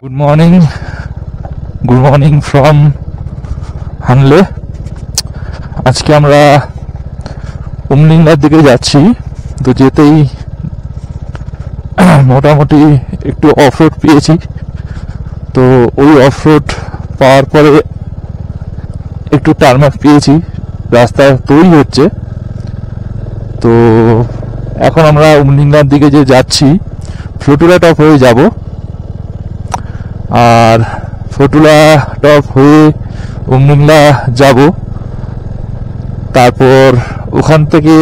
Good morning from হানলে। আজকে আমরা উমলিংলার দিকে যাচ্ছি। তো যেতেই মোটামুটি একটু অফরোড পেয়েছি। তো ওই অফরোড পাওয়ার পরে একটু টার্মাক পেয়েছি, রাস্তা তৈরি হচ্ছে। তো এখন আমরা উমলিংলার দিকে যে যাচ্ছি, ফ্লোটুলা টপ হয়ে যাব। আর ফটুলা টপ হয়ে উমলিংলা যাব, তারপর ওখান থেকে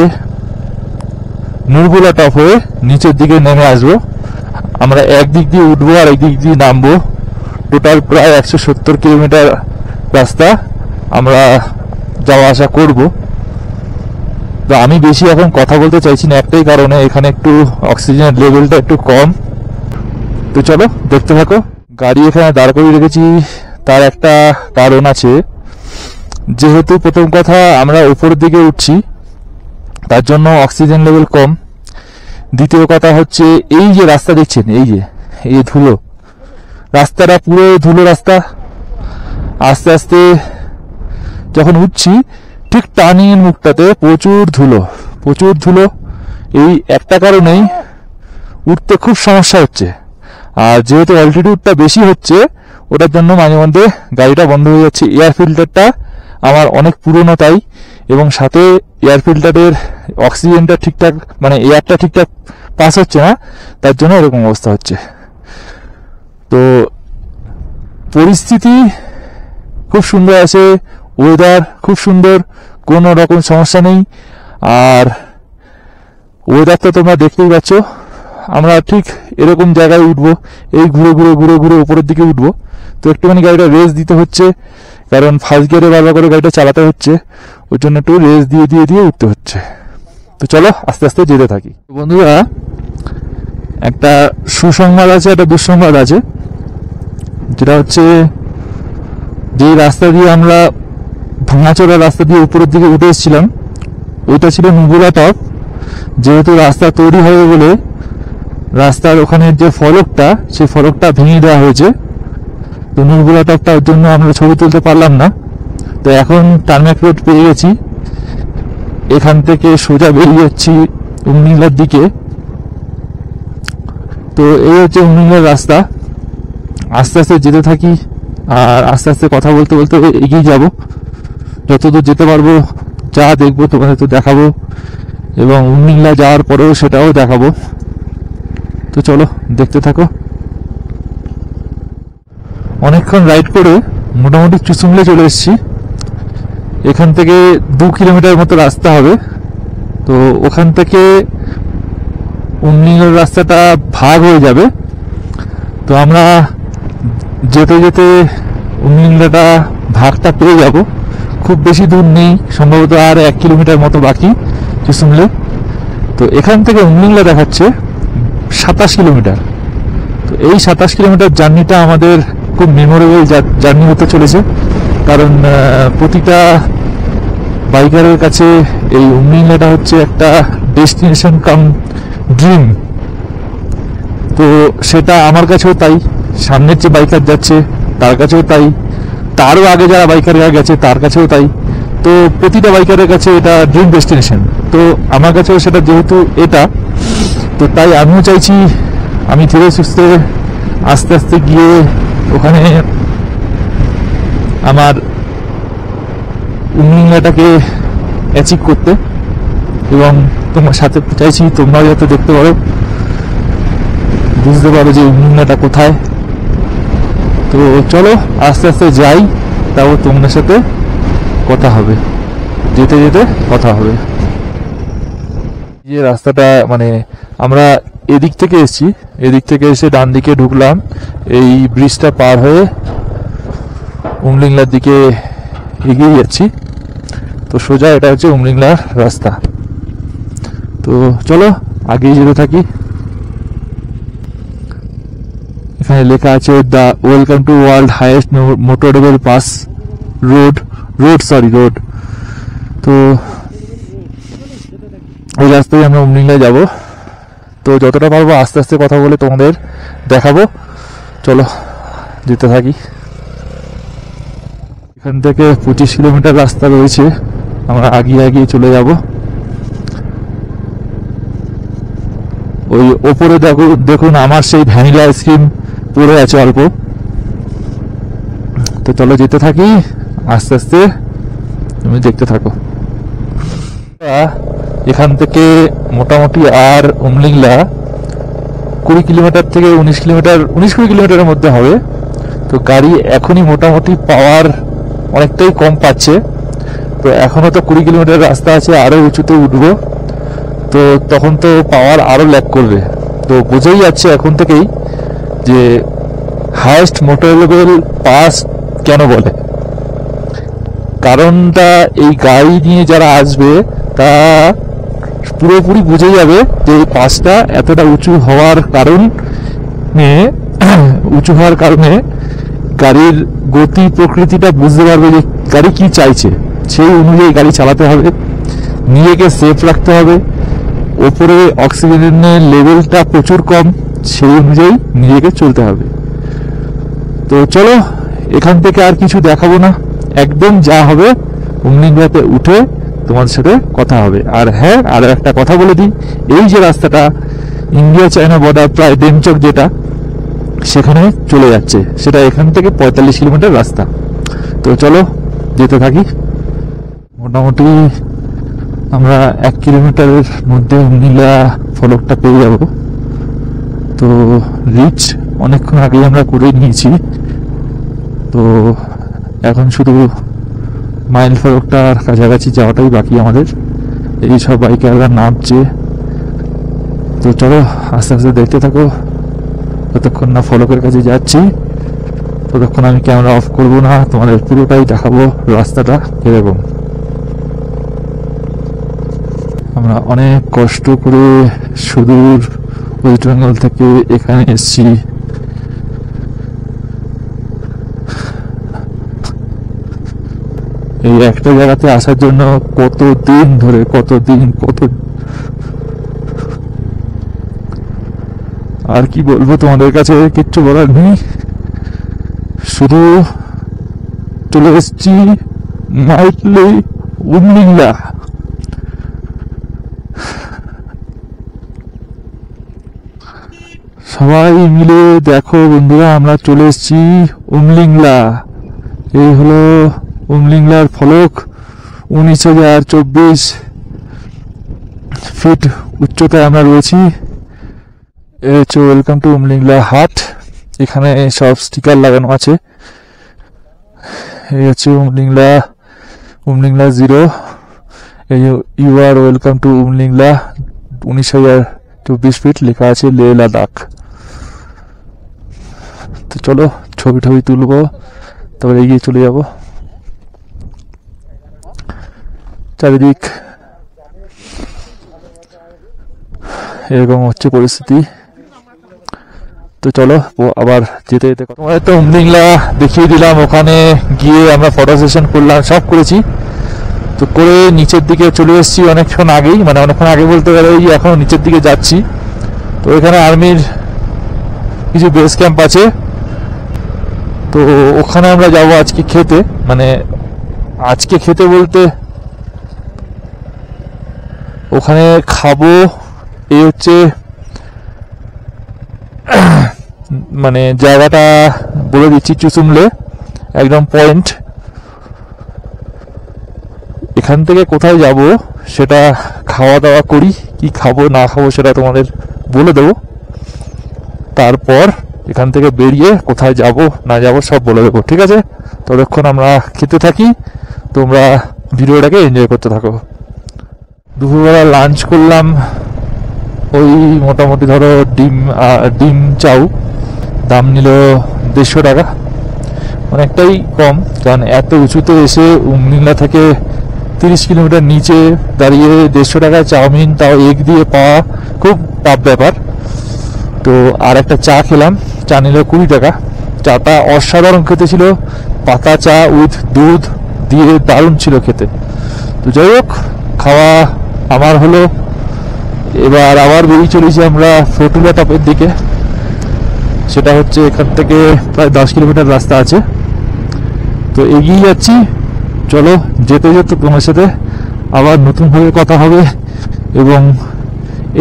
নুরগুলা টপ হয়ে নিচের দিকে নেমে আসবো। আমরা একদিক দিয়ে উঠবো আর একদিক দিয়ে নামবো। টোটাল প্রায় 170 কিলোমিটার রাস্তা আমরা যাওয়া আসা করব। তো আমি বেশি এখন কথা বলতে চাইছি না, একটাই কারণে এখানে একটু অক্সিজেনের লেভেলটা একটু কম। তো চলো দেখতে থাকো। গাড়ি এখানে দাঁড় করিয়ে রেখেছি, তার একটা কারণ আছে। যেহেতু প্রথম কথা আমরা উপরের দিকে উঠছি, তার জন্য অক্সিজেন লেভেল কম। দ্বিতীয় কথা হচ্ছে এই যে রাস্তা দেখছেন, এই ধুলো রাস্তাটা, পুরো ধুলো রাস্তা। আস্তে আস্তে যখন উঠছি, ঠিক টার্নিং মুখটাতে প্রচুর ধুলো। এই একটা কারণেই উঠতে খুব সমস্যা হচ্ছে। আর যেহেতু অল্টিটিউডটা বেশি হচ্ছে, ওটার জন্য মাঝে মধ্যে গাড়িটা বন্ধ হয়ে যাচ্ছে। এয়ার ফিল্টারটা আমার অনেক পুরনো, তাই, এবং সাথে এয়ার ফিল্টারের অক্সিজেনটা ঠিকঠাক, মানে এয়ারটা ঠিকঠাক পাস হচ্ছে না, তার জন্য এরকম অবস্থা হচ্ছে। তো পরিস্থিতি খুব সুন্দর আছে, ওয়েদার খুব সুন্দর, কোনো রকম সমস্যা নেই। আর ওয়েদার তো তোমরা দেখতেই পাচ্ছ। আমরা ঠিক এরকম জায়গায় উঠবো, এই ঘুরে ঘুরে উপরের দিকে উঠবো। তো একটুখানি গাড়িটা রেস দিতে হচ্ছে, কারণ ফার্স্ট গিয়ারে বারবার করে গাড়িটা চালাতে হচ্ছে, ওই জন্য একটু রেস দিয়ে উঠতে হচ্ছে। তো চলো আস্তে আস্তে যেতে থাকি। বন্ধুরা, একটা সুসংবাদ আছে, একটা দুঃসংবাদ আছে। যেটা হচ্ছে, যে রাস্তা দিয়ে আমরা ভাঙাচোরা রাস্তা দিয়ে উপরের দিকে উঠে এসেছিলাম, ওইটা ছিল নুরগুলা টপ। যেহেতু রাস্তা তৈরি হবে বলে রাস্তার ওখানে যে ফলকটা, সেই ফলকটা ভেঙে দেওয়া হয়েছে। তো নুরগুলা টপটার জন্য আমরা ছবি তুলতে পারলাম না। তো এখন টার্মাক রোড পেয়ে গেছি, এখান থেকে সোজা বেরিয়ে যাচ্ছি উমলিংলার দিকে। তো এই হচ্ছে উমলিংলার রাস্তা। আস্তে আস্তে যেতে থাকি, আর আস্তে আস্তে কথা বলতে বলতে এগিয়ে যাব। যতদূর যেতে পারবো, যা দেখবো তোমাদের তো দেখাবো, এবং উমলিংলা যাওয়ার পরেও সেটাও দেখাবো। তো চলো দেখতে থাকো। অনেকক্ষণ রাইড করে মোটামুটি চুসুমলে চলে এসেছি। এখান থেকে 2 কিলোমিটার মতো রাস্তা হবে। তো ওখান থেকে উমলিংলার রাস্তাটা ভাগ হয়ে যাবে। তো আমরা যেতে যেতে উমলিংলাটা ভাগটা পেয়ে যাব। খুব বেশি দূর নেই, সম্ভবত আর 1 কিলোমিটার মতো বাকি চুসুমলে। তো এখান থেকে উমলিংলা দেখাচ্ছে 27 কিলোমিটার। তো এই 27 কিলোমিটার জার্নিটা আমাদের খুব মেমোরেবল জার্নি হতে চলেছে, কারণ প্রতিটা বাইকারের কাছে এই উমলিংলাটা হচ্ছে একটা ডেস্টিনেশন কাম ড্রিম। তো সেটা আমার কাছেও তাই, সামনের যে বাইকার যাচ্ছে তার কাছেও তাই, তারও আগে যারা বাইকাররা গেছে তার কাছেও তাই। তো প্রতিটা বাইকারের কাছে এটা ড্রিম ডেস্টিনেশন। তো আমার কাছেও সেটা যেহেতু এটা, তো তাই আমিও চাইছি আমি ধীরে সুস্থে আস্তে আস্তে গিয়ে ওখানে আমার উমলিংলাটাকে অ্যাচিভ করতে, এবং তোমার সাথে চাইছি তোমরাও যাতে দেখতে পারো, বুঝতে পারো যে উমলিংলাটা কোথায়। তো চলো আস্তে আস্তে যাই, তাও তোমাদের সাথে কথা হবে, যেতে যেতে কথা হবে। যে রাস্তাটা, মানে আমরা এদিক থেকে এসেছি, এদিক থেকে এসে ডান দিকে ঢুকলাম, এই ব্রিজটা পার হয়ে উমলিংলার দিকে এগিয়ে যাচ্ছি। তো সোজা এটা হচ্ছে উমলিংলার রাস্তা। তো চলো আগেই যেতে থাকি। এখানে লেখা আছে the welcome to world highest motorable pass road. তো এই রাস্তায় আমরা উমলিংলায় যাব। তো যতটা পারবো আস্তে আস্তে কথা বলে তোমাদের দেখাবো। চলো যেতে থাকি। এখান থেকে 25 কিলোমিটার রাস্তা রয়েছে, আমরা আগিয়ে চলে যাব। ওই ওপরে দেখুন আমার সেই ভ্যানিলা আইসক্রিম পড়ে আছে অল্প। তো চলো যেতে থাকি, আস্তে আস্তে তুমি দেখতে থাকো। এখান থেকে মোটামুটি আর উমলিংলা 20 কিলোমিটার থেকে 19-20 কিলোমিটারের মধ্যে হবে। তো গাড়ি এখনই মোটামুটি পাওয়ার অনেকটাই কম পাচ্ছে। তো এখনো তো 20 কিলোমিটার রাস্তা আছে, আরো উঁচুতে উঠবো, তো তখন তো পাওয়ার আরো ল্যাগ করবে। তো বোঝাই যাচ্ছে এখন থেকেই যে হাইয়েস্ট মোটরেবল পাস কেন বলে। কারণটা এই গাড়ি নিয়ে যারা আসবে তা পুরোপুরি বুঝে যাবে যে এই পাসটা এতটা উঁচু হওয়ার কারণে গাড়ির গতি প্রকৃতিটা বুঝতে পারবে যে গাড়ি কি চাইছে, সেই অনুযায়ী গাড়ি চালাতে হবে, নিজেকে সেফ রাখতে হবে। ওপরে অক্সিজেনের লেভেলটা প্রচুর কম, সেই অনুযায়ী নিজেকে চলতে হবে। তো চলো এখান থেকে আর কিছু দেখাবো না, একদম যা হবে উমলিংলাতে উঠে তোমাদের সাথে কথা হবে। আর হ্যাঁ, আর একটা কথা বলে দিই, এই যে রাস্তাটা ইন্ডিয়া চায়না বর্ডার প্রায় ডেমচক যেটা সেখানে চলে যাচ্ছে, সেটা এখান থেকে 45 কিলোমিটার রাস্তা। তো চলো যেতে থাকি। মোটামুটি আমরা 1 কিলোমিটারের মধ্যে উমলিংলা ফলকটা পেয়ে যাব। তো রিচ অনেকক্ষণ আগে আমরা করে নিয়েছি, তো এখন শুধু মাইল ফলকটার কাছাকাছি যাওয়াটাই বাকি আমাদের। এই সব বাইকাররা নামছে, তো চলো আস্তে আস্তে দেখতে থাকো। যতক্ষণ না ফলকের কাছে যাচ্ছি ততক্ষণ আমি ক্যামেরা অফ করব না, তোমাদের পুরোটাই দেখাবো রাস্তাটা কিরকম। আমরা অনেক কষ্ট করে সুদূর ওয়েস্ট বেঙ্গল থেকে এখানে এসেছি। এই একটা জায়গাতে আসার জন্য কতদিন ধরে আর কি বলবো, তোমাদের কাছে কিচ্ছু বলার নেই, শুধু চলে এসেছি মাইটলি উমলিংলা। সবাই মিলে দেখো বন্ধুরা, আমরা চলে এসেছি উমলিংলা। এই হলো উমলিংলার ফলক, 19,024 ফিট উচ্চতায় আমরা রয়েছি। এই হচ্ছে ওয়েলকাম টু উমলিংলা হাট, এখানে সব স্টিকার লাগানো আছে। এই হচ্ছে উমলিংলা 0, এই you are welcome to Umling La, 19,024 feet লেখা আছে লে লাদাখ। তো চলো ছবি তুলবো, তারপরে এগিয়ে চলে যাব। চারিদিক এরকম হচ্ছে পরিস্থিতি। তো চলো আবার যেতে তোমাদের তো উমলিংলা দেখিয়ে দিলাম, ওখানে গিয়ে আমরা ফটো সেশন করলাম, সব করেছি। তো করে নিচের দিকে চলে এসেছি অনেকক্ষণ আগেই, মানে অনেকক্ষণ আগে বলতে গেলে ওই এখন নিচের দিকে যাচ্ছি। তো এখানে আর্মির কিছু বেস ক্যাম্প আছে, তো ওখানে আমরা যাব আজকে খেতে, মানে আজকে খেতে বলতে ওখানে খাবো। এই হচ্ছে মানে জায়গাটা বলে দিচ্ছি, চুচুমলে একদম পয়েন্ট। এখান থেকে কোথায় যাব সেটা খাওয়া দাওয়া করি, কি খাবো না খাবো সেটা তোমাদের বলে দেবো। তারপর এখান থেকে বেরিয়ে কোথায় যাব না যাব সব বলে দেবো, ঠিক আছে? ততক্ষণ আমরা খেতে থাকি, তোমরা ভিডিওটাকে এনজয় করতে থাকো। দুপুরবেলা লাঞ্চ করলাম ওই মোটামুটি ধরো ডিম চাউ, দাম নিল 150 টাকা, অনেকটাই কম। কারণ এত উঁচুতে এসে উমলিংলা থেকে 30 কিলোমিটার নিচে দাঁড়িয়ে 150 টাকায় চাউমিন, তাও এগ দিয়ে পাওয়া খুব টাফ ব্যাপার। তো আর একটা চা খেলাম, চা নিল 20 টাকা। চাটা অসাধারণ খেতে ছিল, পাতা চা উইথ দুধ দিয়ে দারুণ ছিল খেতে। তো যাই হোক, খাওয়া আমার হলো। এবার আবার বেরিয়ে চলেছি আমরা ফতুল্লা টপের দিকে। সেটা হচ্ছে এখান থেকে প্রায় 10 কিলোমিটার রাস্তা আছে। তো এগিয়ে যাচ্ছি, চলো যেতে যেতে তোমার সাথে আবার নতুনভাবে কথা হবে। এবং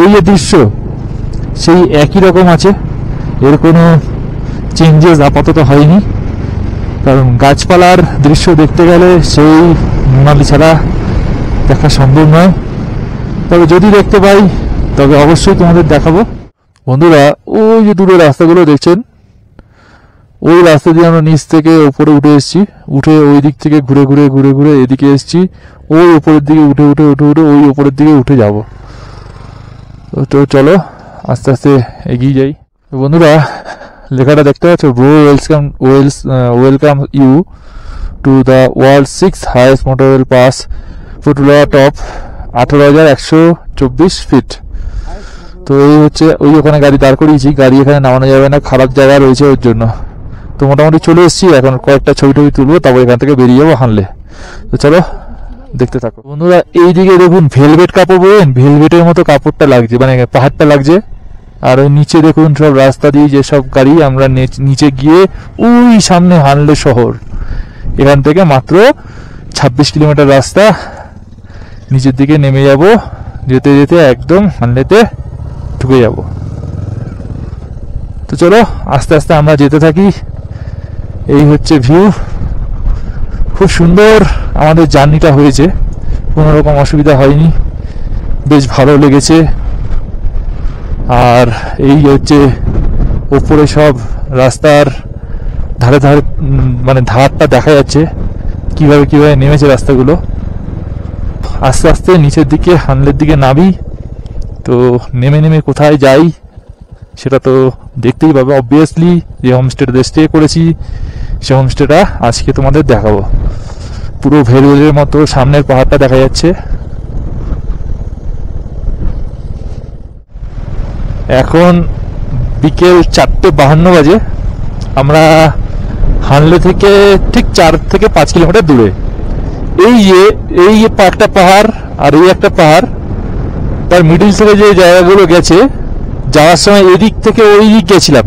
এই যে দৃশ্য সেই একই রকম আছে, এর কোনো চেঞ্জেস আপাতত হয়নি, কারণ গাছপালার দৃশ্য দেখতে গেলে সেই মোনালি ছাড়া দেখা সম্ভব নয়। তবে যদি দেখতে পাই তবে অবশ্যই তোমাদের দেখাবো। বন্ধুরা, ওই যে দূরে রাস্তাগুলো দেখছেন, ওই রাস্তা দিয়ে আমরা নিচ থেকে উপরে উঠে এসেছি, উঠে ওই দিক থেকে ঘুরে ঘুরে ঘুরে ঘুরে এদিকে এসেছি, ওই উপরের দিকে উঠে উঠে উঠে উঠে ওই উপরের দিকে উঠে যাব। তো চলো আস্তে আস্তে এগিয়ে যাই। বন্ধুরা, লেখাটা দেখতে পাচ্ছ, bro welcome you to the world 6th highest motorable pass, Fotula top, 18,124 feet. তো এই হচ্ছে ওই ওখানে গাড়ি দাঁড় করিয়েছি, গাড়ি এখানে নামানো যাবে না, খারাপ জায়গা রয়েছে ওর জন্য। তো মোটামুটি চলে এসেছি, এখন কয়েকটা ছবি টবি তুলবো, তারপর এখান থেকে বেরিয়ে যাবো হানলে। তো চলো দেখতে থাকো। বন্ধুরা, এইদিকে দেখুন ভেলভেট কাপড় বলেন, ভেলভেটের মতো কাপড়টা লাগছে, মানে পাহাড়টা লাগছে। আর ওই নিচে দেখুন সব রাস্তা দিয়ে যেসব গাড়ি, আমরা নিচে গিয়ে ওই সামনে হানলে শহর, এখান থেকে মাত্র 26 কিলোমিটার রাস্তা, নিচের দিকে নেমে যাব, যেতে যেতে একদম হানলেতে ঢুকে যাব। তো চলো আস্তে আস্তে আমরা যেতে থাকি। এই হচ্ছে ভিউ, খুব সুন্দর আমাদের জার্নিটা হয়েছে, কোনো রকম অসুবিধা হয়নি, বেশ ভালো লেগেছে। আর এই হচ্ছে ওপরে সব রাস্তার ধারে ধারে মানে ধারটা দেখা যাচ্ছে কিভাবে কিভাবে নেমেছে রাস্তাগুলো। আস্তে আস্তে নিচের দিকে হানলের দিকে নামি, তো নেমে নেমে কোথায় যাই সেটা তো দেখতেই পাবে। অবভিয়াসলি যে হোমস্টেতে স্টে করেছি সে হোমস্টেটা আজকে তোমাদের দেখাবো। পুরো ভেলভেলের মতো সামনের পাহাড়টা দেখা যাচ্ছে। এখন বিকেল 4:52 বাজে, আমরা হানলে থেকে ঠিক 4 থেকে 5 কিলোমিটার দূরে। এই যে একটা পাহাড় আর এই একটা পাহাড়, তার মিডিল থেকে যে জায়গাগুলো গেছে, যাওয়ার সময় এদিক থেকে ওই দিক গেছিলাম,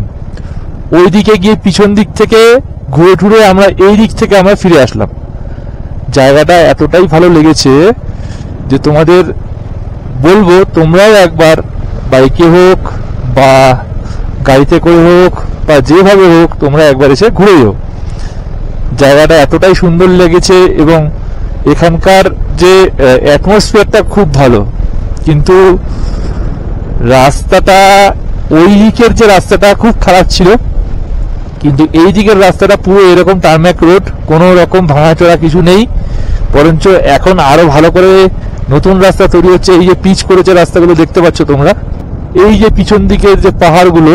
ওই দিকে গিয়ে পিছন দিক থেকে ঘুরে ঘুরে আমরা এই দিক থেকে আমরা ফিরে আসলাম। জায়গাটা এতটাই ভালো লেগেছে যে তোমাদের বলবো তোমরাও একবার বাইকে হোক বা গাড়িতে করে হোক বা যেভাবে হোক তোমরা একবার এসে ঘুরে যাও। জায়গাটা এতটাই সুন্দর লেগেছে এবং এখানকার যে অ্যাটমসফিয়ারটা খুব ভালো। কিন্তু রাস্তাটা, ওই দিকের যে রাস্তাটা খুব খারাপ ছিল, কিন্তু এই দিকের রাস্তাটা পুরো এরকম টার্ম্যাক রোড, কোনো রকম ভাঙাচোরা কিছু নেই, বরঞ্চ এখন আরো ভালো করে নতুন রাস্তা তৈরি হচ্ছে। এই যে পিচ করেছে রাস্তাগুলো দেখতে পাচ্ছ তোমরা, এই যে পিছন দিকের যে পাহাড়গুলো,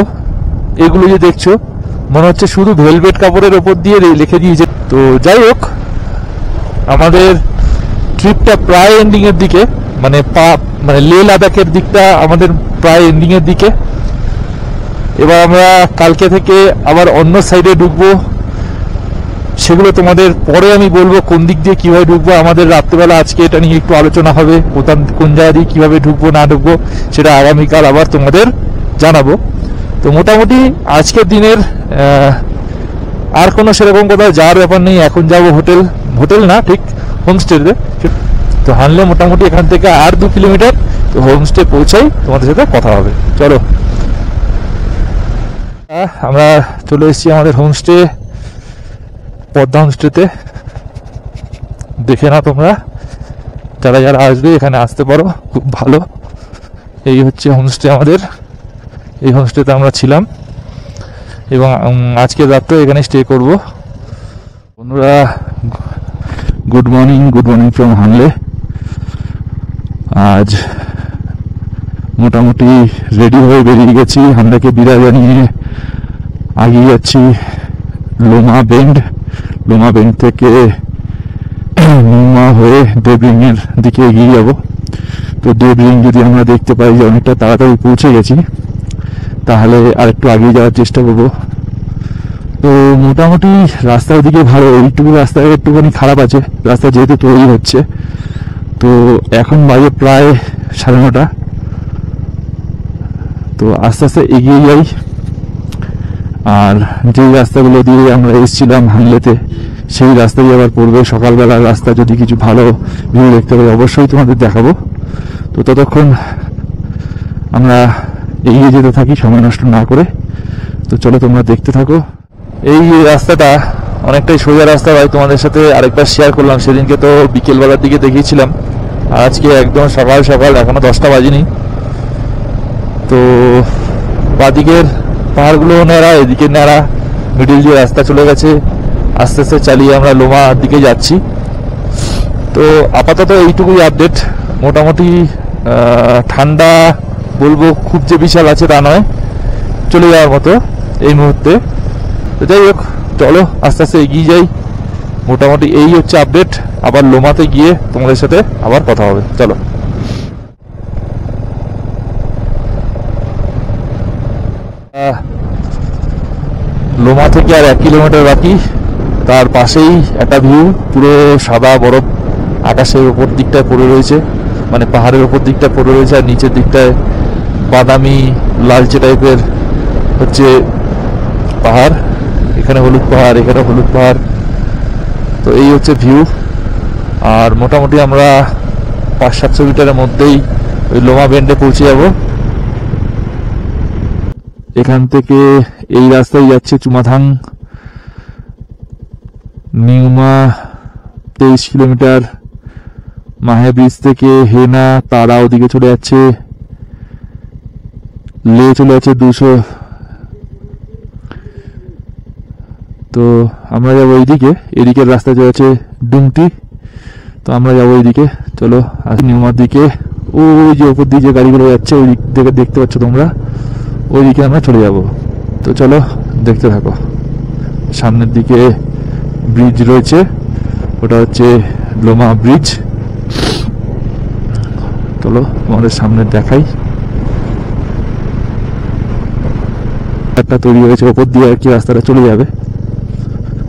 এগুলো যে দেখছো, মনে হচ্ছে শুধু ভেলভেট কাপড়ের ওপর দিয়ে লিখে দিয়েছে। তো যাই হোক, আমাদের ট্রিপটা প্রায় এন্ডিং এর দিকে, মানে লেহ লাদাখের দিকটা আমাদের প্রায় এন্ডিং এর দিকে। এবার আমরা কালকে থেকে আবার অন্য সাইডে ঢুকবো, সেগুলো তোমাদের পরে আমি বলবো কোন দিক দিয়ে কিভাবে ঢুকবো। আমাদের রাত্রেবেলা আজকে এটা নিয়ে একটু আলোচনা হবে, কোন জায়গা দিয়ে কিভাবে ঢুকবো না ঢুকবো সেটা আগামীকাল আবার তোমাদের জানাবো। তো মোটামুটি আজকের দিনের আর কোনো সেরকম কোথাও যাওয়ার ব্যাপার নেই। এখন যাবো হোটেল না, ঠিক হোমস্টেতে। তো হানলে মোটামুটি এখান থেকে আর 2 কিলোমিটার, তো হোমস্টে পৌঁছাই, তোমাদের সাথে কথা হবে। চলো, আমরা চলে এসেছি আমাদের হোমস্টে, পদ্মা হোমস্টেতে। দেখে না তোমরা, যারা যারা আসবে এখানে আসতে পারো, খুব ভালো। এই হচ্ছে হোমস্টে আমাদের, এই হোমস্টেতে আমরা ছিলাম এবং আজকে রাতটা এখানে স্টে করব। বন্ধুরা, গুড মর্নিং ফ্রম হানলে। আজ মোটামুটি রেডি হয়ে বেরিয়ে গেছি, হানলেকে বিদায় জানিয়ে আগিয়ে যাচ্ছি লোমা বেন্ড থেকে নিমা হয়ে দেবরিং এর দিকে এগিয়ে যাব। তো দেবরিং যদি আমরা দেখতে পাই যে অনেকটা তাড়াতাড়ি পৌঁছে গেছি, তাহলে আরেকটু এগিয়ে যাওয়ার চেষ্টা করব। তো মোটামুটি রাস্তার দিকে ভালো, এইটুকু রাস্তা একটুখানি খারাপ আছে, রাস্তা যেহেতু তৈরি হচ্ছে। তো এখন বাজে প্রায় 9:30। তো আস্তে আস্তে এগিয়ে যাই। আর যেই রাস্তাগুলো দিয়ে আমরা এসেছিলাম হানলেতে সেই রাস্তায় আবার পড়বে। সকালবেলার রাস্তা যদি কিছু ভালো ভিউ দেখতে পাই অবশ্যই তোমাদের দেখাবো। তো ততক্ষণ আমরা এগিয়ে যেতে থাকি সময় নষ্ট না করে। তো চলো তোমরা দেখতে থাকো। এই রাস্তাটা অনেকটাই সোজা রাস্তা ভাই, তোমাদের সাথে আরেকবার শেয়ার করলাম। সেদিনকে তো বিকেলবেলার দিকে দেখিয়েছিলাম, আর আজকে একদম সকাল সকাল, এখনো 10টা বাজেনি। তো বাদিকের পাহাড়গুলো ন্যাড়া, এদিকে ন্যাড়া, মিডিল দিয়ে রাস্তা চলে গেছে। আস্তে আস্তে চালিয়ে আমরা লোমার দিকে যাচ্ছি। তো আপাতত এইটুকুই আপডেট। মোটামুটি ঠান্ডা বলবো খুব যে বিশাল আছে তা নয়, চলে যাওয়ার মতো এই মুহূর্তে। তো যাই হোক, চলো আস্তে আস্তে এগিয়ে যাই। মোটামুটি এই হচ্ছে আপডেট। আবার লোমাতে গিয়ে তোমাদের সাথে আবার কথা হবে। চলো। লোমা থেকে আর 1 কিলোমিটার বাকি। তার পাশেই একটা ভিউ, পুরো সাদা বরফ আকাশের উপর দিকটায় পড়ে রয়েছে, মানে পাহাড়ের উপর দিকটায় পড়ে রয়েছে, আর নিচের দিকটায় বাদামি লালচে টাইপের হচ্ছে পাহাড়। এখানে হলুদ পাহাড়, এখানে হলুদ পাহাড়। তো এই হচ্ছে ভিউ। আর মোটামুটি আমরা 500-700 মিটারের মধ্যেই ওই লোমা বেন্ডে পৌঁছে যাব। এখান থেকে এই রাস্তায় যাচ্ছে চুমাথাং, নিউমা 23 কিলোমিটার। মাহে ব্রিজ থেকে হেনা তারা ওদিকে চলে যাচ্ছে, লে চলে যাচ্ছে 200। তো আমরা যাবো এইদিকে, এদিকের রাস্তা চলে যাচ্ছে ডুমটি। তো আমরা যাবো এইদিকে। চলো আসি নিউমার দিকে। ওই যে ওপর দিকে যে গাড়িগুলো যাচ্ছে ওই দিক থেকে দেখতে পাচ্ছ তোমরা, ওইদিকে আমরা চলে যাব। তো চলো দেখতে থাকো। সামনের দিকে ব্রিজ রয়েছে, ওটা হচ্ছে লোমা ব্রিজ। চলো তোমাদের সামনে দেখাই। একটা তৈরি হয়েছে ওপর দিয়ে আর কি, রাস্তাটা চলে যাবে।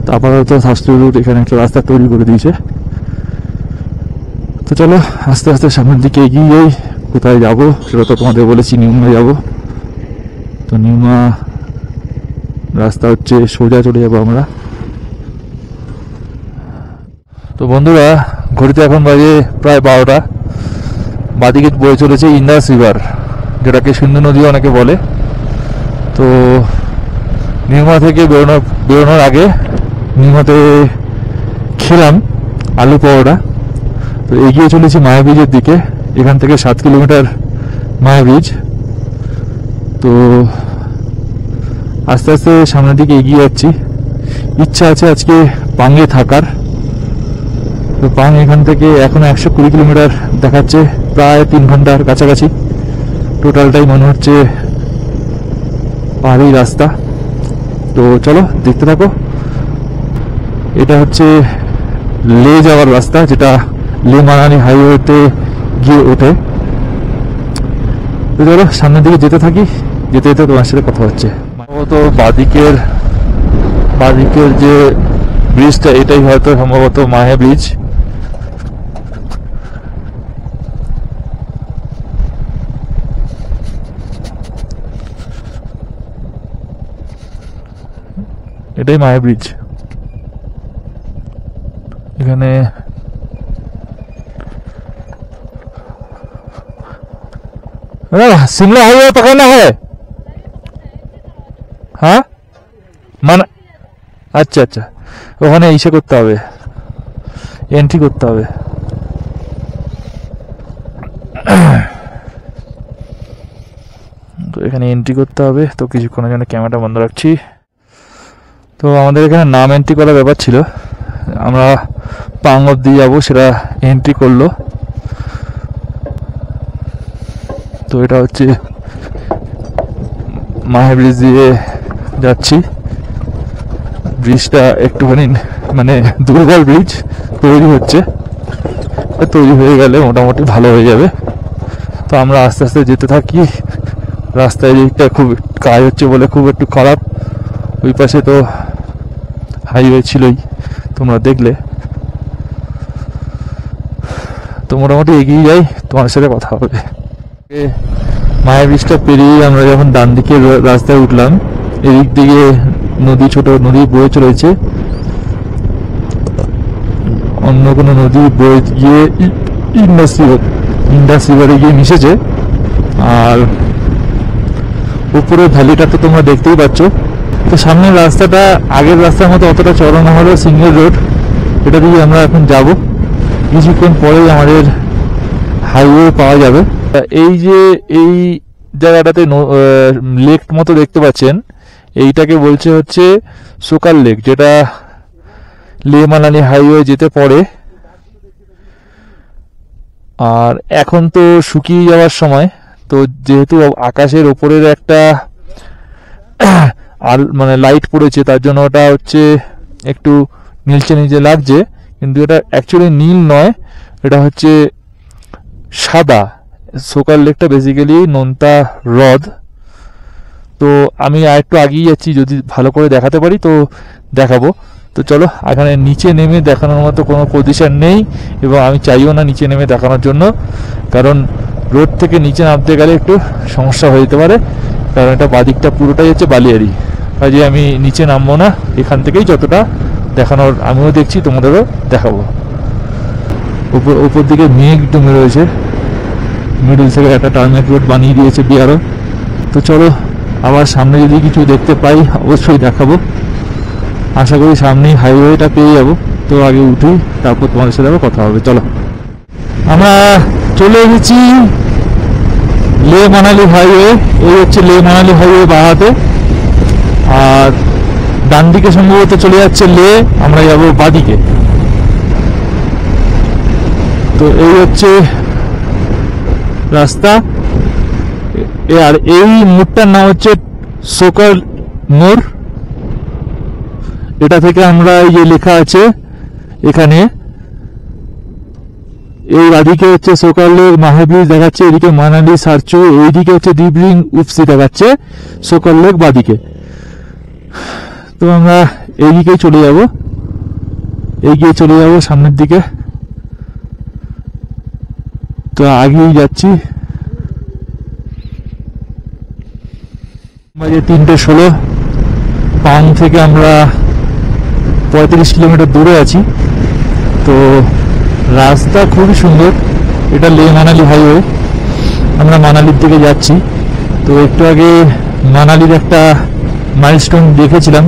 তো আপাতত শাস্ত্রী রুট এখানে একটা রাস্তা তৈরি করে দিয়েছে। তো চলো আস্তে আস্তে সামনের দিকে এগিয়ে যাই। কোথায় যাব সেটা তো তোমাদের বলেছি, নিউমা যাব। তো নিউমা রাস্তা হচ্ছে সোজা চলে যাবো আমরা। তো বন্ধুরা, ঘড়িতে এখন বাজে প্রায় 12টা। বাদিকে বয়ে চলেছে ইন্দাস রিভার, যেটাকে সিন্ধু নদী অনেকে বলে। তো নিউমা থেকে বেরোনোর আগে নিউমাতে খেলাম আলু পরোটা। তো এগিয়ে চলেছি মায়া ব্রিজের দিকে। এখান থেকে 7 কিলোমিটার মায়া ব্রিজ। তো আস্তে আস্তে সামনের দিকে এগিয়ে যাচ্ছি। ইচ্ছা আছে আজকে পাঙ্গে থাকার। তো পাং এখান থেকে এখন 120 কিলোমিটার দেখাচ্ছে, প্রায় 3 ঘন্টার কাছাকাছি। টোটালটাই মনে হচ্ছে পাহাড়ি রাস্তা। তো চলো দেখতে থাকো। এটা হচ্ছে লে যাওয়ার রাস্তা, যেটা লে মানালি হাইওয়েতে গিয়ে ওঠে। তো চলো সামনের দিকে যেতে থাকি। যেতে যেতে তোমার সাথে কথা হচ্ছে। তো বাদিকের যে ব্রিজটা, এটাই হয়তো সম্ভবত মাহে ব্রিজ। এটাই মাহে ব্রিজ। এখানে शिमला हाईवे पकड़ना है। हाँ মানে আচ্ছা আচ্ছা, ওখানে ইসে করতে হবে, এন্ট্রি করতে হবে। তো এখানে এন্ট্রি করতে হবে। তো কিছুক্ষণের জন্য ক্যামেরাটা বন্ধ রাখছি। তো আমাদের এখানে নাম এন্ট্রি করার ব্যাপার ছিল। আমরা পাং অব্দি যাবো, সেটা এন্ট্রি করলো। তো এটা হচ্ছে মাহে ব্রিজ দিয়ে যাচ্ছি। ব্রিজটা একটুখানি মানে দুর্বল ব্রিজ, তৈরি হচ্ছে। তৈরি হয়ে গেলে মোটামুটি ভালো হয়ে যাবে। তো আমরা আস্তে আস্তে যেতে থাকি। রাস্তায় দিকটা খুব কাজ হচ্ছে বলে খুব একটু খারাপ। ওই পাশে তো হাইওয়ে ছিলই, তোমরা দেখলে। তো মোটামুটি এগিয়ে যাই, তোমার সাথে কথা হবে। মায়া ব্রিজটা পেরিয়ে আমরা যখন ডান দিকে রাস্তায় উঠলাম, এদিক দিকে নদী, ছোট নদী বয়ে চলেছে, অন্য কোনো নদী বয়ে গিয়ে ইন্ডাস রিভারে গিয়ে মিশেছে। আর উপরে ভ্যালিটা তো তোমরা দেখতেই পাচ্ছ। তো সামনের রাস্তাটা আগের রাস্তার মতো অতটা চড়া না হলেও সিঙ্গেল রোড, এটা দিয়ে আমরা এখন যাব। কিছুক্ষণ পরেই আমাদের হাইওয়ে পাওয়া যাবে। এই যে এই জায়গাটাতে লেক মতো দেখতে পাচ্ছেন, এইটাকে বলছে হচ্ছে সোকাল লেক, যেটা লে মানালি হাইওয়ে যেতে পড়ে। আর এখন তো শুকিয়ে যাওয়ার সময়, তো যেহেতু আকাশের ওপরের একটা আর মানে লাইট পড়েছে, তার জন্য ওটা হচ্ছে একটু নীলচে নীলচে লাগছে, কিন্তু এটা অ্যাকচুয়ালি নীল নয়, এটা হচ্ছে সাদা। সোকাল লেকটা বেসিক্যালি নোনতা হ্রদ। তো আমি আর একটু আগিয়ে যাচ্ছি, যদি ভালো করে দেখাতে পারি তো দেখাবো। তো চলো, এখানে নিচে নেমে দেখানোর মতো কোনো পজিশন নেই, এবং আমি চাইও না নিচে নেমে দেখানোর জন্য, কারণ রোড থেকে নিচে নামতে গেলে একটু সমস্যা হয়ে যেতে পারে, কারণ এটা বাদিকটা পুরোটাই হচ্ছে বালিয়ারি। কাজে আমি নিচে নামবো না, এখান থেকেই যতটা দেখানোর আমিও দেখছি তোমাদেরও দেখাবো। উপর দিকে মেঘ জমে রয়েছে, মিডল থেকে একটা টার্মেক রোড বানিয়ে দিয়েছে বিআরও। তো চলো, আবার সামনে যদি কিছু দেখতে পাই অবশ্যই দেখাবো। আশা করি সামনেই হাইওয়েটা পেয়ে যাবো। তো আগে উঠি, তারপর তোমাদের সাথে আবার কথা হবে। চলো, আমরা চলে এসেছি লে মানালি হাইওয়ে। এই হচ্ছে লে মানালি হাইওয়ে বাঁ হাতে, আর ডান দিকে সম্ভবত চলে যাচ্ছে লে, আমরা যাবো বাদিকে। তো এই হচ্ছে রাস্তা। আর এই মোড়টার নাম হচ্ছে সোকাল মোড়। এটা থেকে আমরা এই যে লেখা আছে এখানে, এই বাদিকে হচ্ছে সোকাল লেক মাহেব্রিজ দেখাচ্ছে, এদিকে মানালি সারচু, এইদিকে হচ্ছে ডিবলিং উপসি দেখাচ্ছে, সোকাল লেক বাদিকে। তো আমরা এইদিকেই চলে যাব, এগিয়ে চলে যাব সামনের দিকে। তো আগেই যাচ্ছি। বাজে 3:16, পাং থেকে আমরা 35 কিলোমিটার দূরে আছি। তো রাস্তা খুবই সুন্দর, এটা লে মানালি হাইওয়ে, আমরা মানালির দিকে যাচ্ছি। তো একটু আগে মানালির একটা মাইলস্টোন দেখেছিলাম,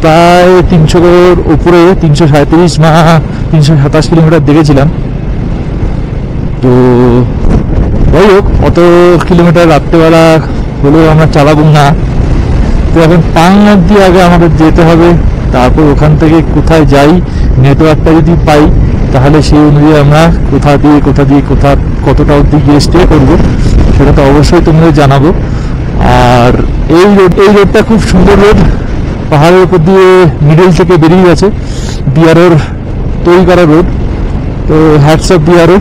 প্রায় 300 উপরে, 337 বা 327 কিলোমিটার দেখেছিলাম। তো যাই হোক, অত কিলোমিটার রাত্রেবেলা হলেও আমরা চালাবো না। তো এখন পাং অব্দি আগে আমাদের যেতে হবে, তারপর ওখান থেকে কোথায় যাই, নেটওয়ার্কটা যদি পাই তাহলে সেই অনুযায়ী আমরা কতটা অব্দি গিয়ে স্টে করবো সেটা তো অবশ্যই তোমাদের জানাবো। আর এই রোডটা খুব সুন্দর রোড, পাহাড়ের উপর দিয়ে মিডল থেকে বেরিয়ে গেছে, বিআরওর তৈরি করা রোড। তো হ্যাটস অফ বিআরও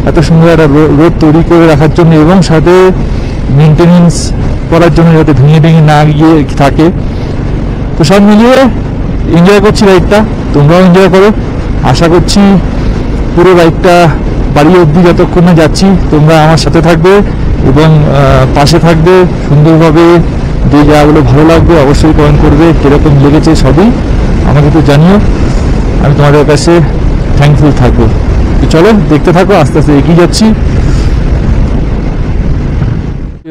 এত সুন্দর একটা রোড তৈরি করে রাখার জন্য, এবং সাথে মেনটেনেন্স করার জন্য যাতে ভেঙে ভেঙে না গিয়ে থাকে। তো সব মিলিয়ে এনজয় করছি রাইডটা, তোমরাও এনজয় করো। আশা করছি পুরো রাইডটা বাড়ি অবধি যতক্ষণ না যাচ্ছি তোমরা আমার সাথে থাকবে এবং পাশে থাকবে সুন্দরভাবে। যে জায়গাগুলো ভালো লাগবে অবশ্যই কমেন্ট করবে, কীরকম লেগেছে সবই আমাকে তো জানিও, আমি তোমাদের কাছে থ্যাঙ্কফুল থাকবো। চলো দেখতে থাকো, আস্তে আস্তে এগিয়ে যাচ্ছি।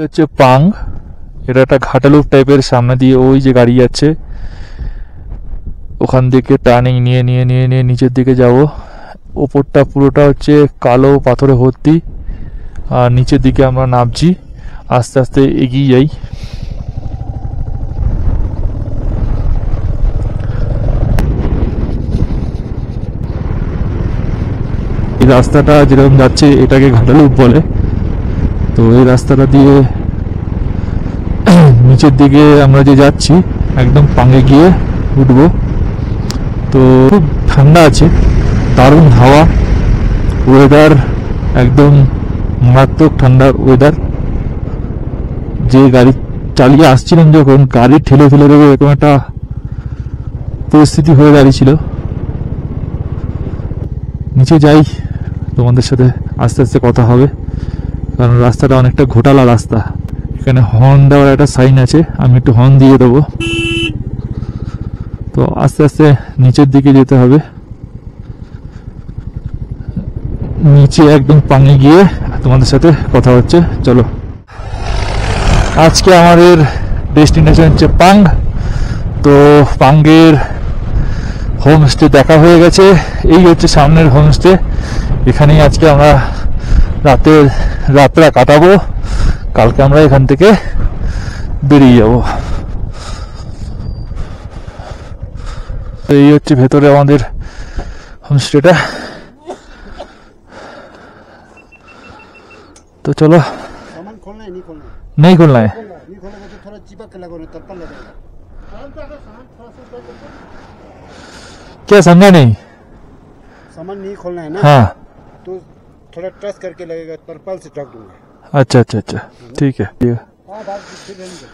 হচ্ছে পাং, এটা একটা ঘাটালুপ টাইপের, সামনে দিয়ে ওই যে গাড়ি যাচ্ছে, ওখান থেকে টার্নিং নিয়ে নিয়ে নিয়ে নিয়ে নিচের দিকে যাব। ওপরটা পুরোটা হচ্ছে কালো পাথরে ভর্তি, আর নিচের দিকে আমরা নামছি, আস্তে আস্তে এগিয়ে যাই। এই রাস্তাটা যেরকম যাচ্ছে এটাকে ঘাটালুপ বলে। তো এই রাস্তাটা দিয়ে নিচের দিকে আমরা যে যাচ্ছি একদম পাঙ্গে গিয়ে উঠবো। তো খুব ঠান্ডা আছে, দারুণ হাওয়া, ওয়েদার একদম মারাত্মক ঠান্ডার ওয়েদার। যে গাড়ি চালিয়ে আসছিলাম যখন, গাড়ি ঠেলে ফেলে দেবে এরকম একটা পরিস্থিতি হয়ে দাঁড়িয়েছিল। নিচে যাই, তোমাদের সাথে আস্তে আস্তে কথা হবে, কারণ রাস্তাটা অনেকটা ঘোটালা রাস্তা। এখানে হর্ন দেওয়ার একটা সাইন আছে, আমি একটু হর্ন দিয়ে দেবো। তো আস্তে আস্তে নিচের দিকে যেতে হবে, নিচে একদম পাঙে গিয়ে তোমাদের সাথে কথা হচ্ছে। চলো, আজকে আমাদের ডেস্টিনেশন হচ্ছে পাং। তো পাঙ্গের হোমস্টে দেখা হয়ে গেছে, এই হচ্ছে সামনের হোমস্টে। এখানেই আজকে আমরা রাতটা কাটাবো, কালকে আমরা এখান থেকে বেরিয়ে যাব। এই হচ্ছে ভেতরে আমাদের হোমস্টেটা। तो चलो, सामान खोलना है नहीं खोलना है? नहीं खोलना है। नहीं खोलेगा तो थोड़ा चिपक के लगोगे, तब पर लगेगा। क्या समझा नहीं? सामान नहीं खोलना है ना, हाँ, तो थोड़ा ट्रस्ट करके लगेगा, पर्पल से ढक दूंगा। अच्छा अच्छा अच्छा, ठीक है। हाँ, बात फिर रहेंगे।